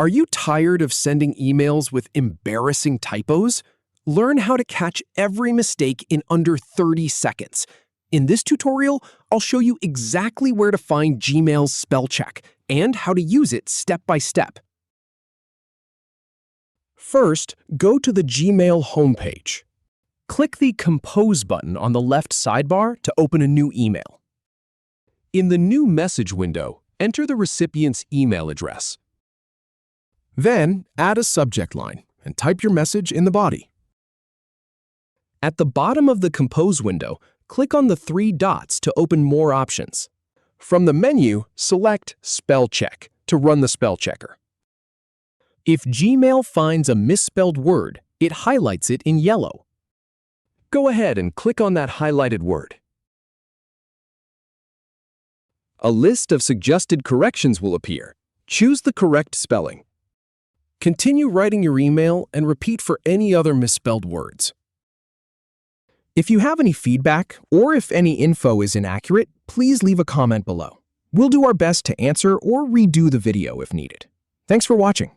Are you tired of sending emails with embarrassing typos? Learn how to catch every mistake in under 30 seconds. In this tutorial, I'll show you exactly where to find Gmail's spell check and how to use it step by step. First, go to the Gmail homepage. Click the Compose button on the left sidebar to open a new email. In the new message window, enter the recipient's email address. Then, add a subject line and type your message in the body. At the bottom of the Compose window, click on the three dots to open more options. From the menu, select Spell Check to run the spell checker. If Gmail finds a misspelled word, it highlights it in yellow. Go ahead and click on that highlighted word. A list of suggested corrections will appear. Choose the correct spelling. Continue writing your email and repeat for any other misspelled words. If you have any feedback or if any info is inaccurate, please leave a comment below. We'll do our best to answer or redo the video if needed. Thanks for watching.